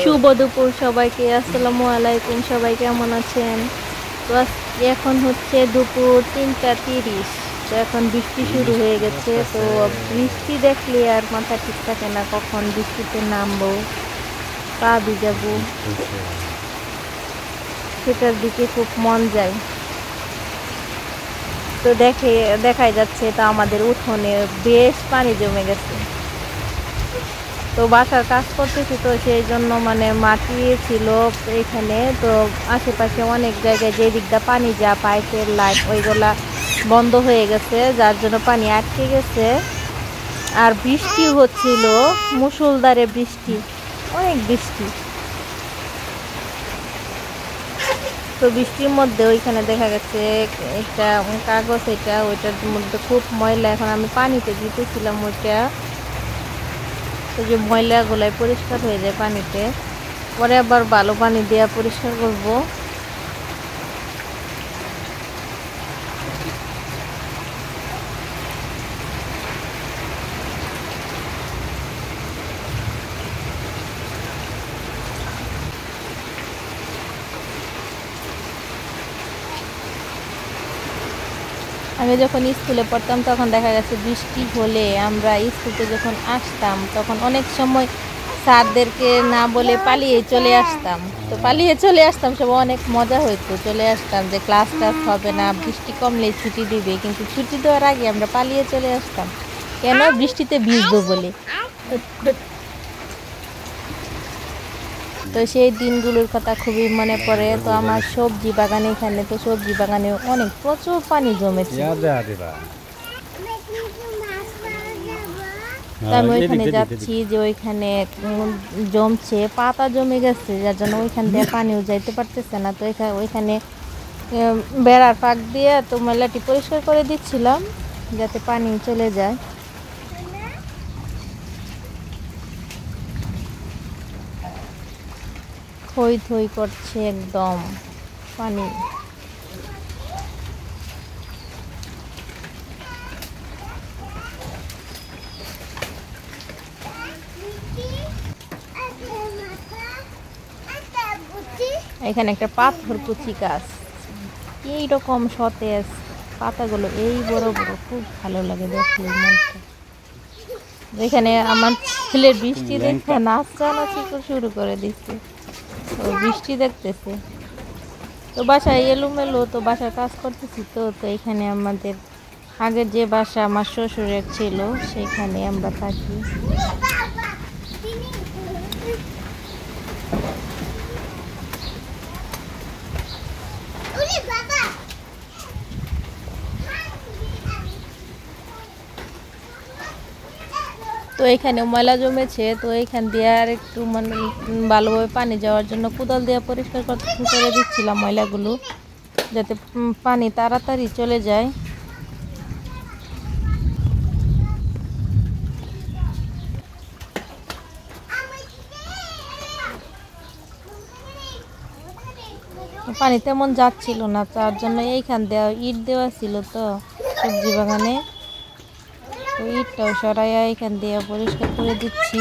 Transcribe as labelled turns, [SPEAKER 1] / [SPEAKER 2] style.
[SPEAKER 1] শুভ দুপুর সবাইকে, আসসালামু আলাইকুম। সবাই কেমন আছেন? তো এখন হচ্ছে দুপুর 3টা 30। তো এখন বৃষ্টি শুরু হয়ে গেছে। তো বৃষ্টি দেখলে আর মাথা ঠিক থাকে না, কখন বৃষ্টিতে নামবো, পা ভিজাবো, সেটার দিকে খুব মন যায়। তো দেখাই যাচ্ছে তা আমাদের উঠোনে বেশ পানি জমে গেছে। তো বাসার কাজ করতেছি, তো সেই জন্য মানে মাটি ছিল এখানে। তো আশেপাশে অনেক জায়গায় যে দিকটা পানি যা পাইপের লাইন ওইগুলা বন্ধ হয়ে গেছে, যার জন্য পানি আটকে গেছে। আর বৃষ্টি হচ্ছিল, মুষলধারে বৃষ্টি, অনেক বৃষ্টি। তো বৃষ্টির মধ্যে ওইখানে দেখা গেছে একটা কাগজ, ওইটার মধ্যে খুব ময়লা। এখন আমি পানিতে দিতেছিলাম ওইটা, তো যে ময়লাগুলাই পরিষ্কার হয়ে যায় পানিতে, পরে আবার ভালো পানি দিয়ে পরিষ্কার করবো। আমি যখন স্কুলে পড়তাম তখন দেখা গেছে বৃষ্টি হলে আমরা স্কুলে যখন আসতাম তখন অনেক সময় স্যারদেরকে না বলে পালিয়ে চলে আসতাম। তো পালিয়ে চলে আসতাম, সব অনেক মজা হইতো। চলে আসতাম যে ক্লাস হবে না, বৃষ্টি কমলে ছুটি দিবে, কিন্তু ছুটি দেওয়ার আগে আমরা পালিয়ে চলে আসতাম, কেন? বৃষ্টিতে ভিজবো বলে। তো সেই দিনগুলোর কথা খুবই মনে পড়ে। তো আমার সবজি বাগানে, এখানে তো সবজি বাগানে অনেক প্রচুর পানি জমেছে। আমি ওইখানে যাচ্ছি যে ওইখানে জমছে, পাতা জমে গেছে, যার জন্য ওইখান দিয়ে পানিও যাইতে পারতেছে না। তো ওইখানে বেড়ার ফাঁক দিয়ে তো মেলাটি পরিষ্কার করে দিচ্ছিলাম যাতে পানি চলে যায়। থই থই করছে একদম পানি। এখানে একটা পাথর কুচি গাছ, এইরকম সতেজ পাতাগুলো, এই বড় বড়, খুব ভালো লাগে দেখলে মনটা। এখানে আমার ছেলে বৃষ্টি দেখে নাচানাচি শুরু করে দিচ্ছে, ও বৃষ্টি দেখতেছে। তো বাসায় এলোমেলো, তো বাসার কাজ করতেছি। তো এখানে আমাদের আগের যে বাসা আমার শ্বশুরের ছিল, সেখানে আমরা থাকি। তো এখানে ময়লা জমেছে, তো এইখান দিয়ে আর একটু মানে ভালোভাবে পানি যাওয়ার জন্য কোদাল দিয়ে পরিষ্কার করে দিচ্ছিলাম ময়লাগুলো, যাতে পানি তাড়াতাড়ি চলে যায়। পানি তেমন যাচ্ছিল না, তার জন্য এইখান দেওয়া ইট দেওয়া ছিল তো সবজি বাগানে, তো ইটটাও সরাইয়া এখান দিয়ে পরিষ্কার করে দিচ্ছি।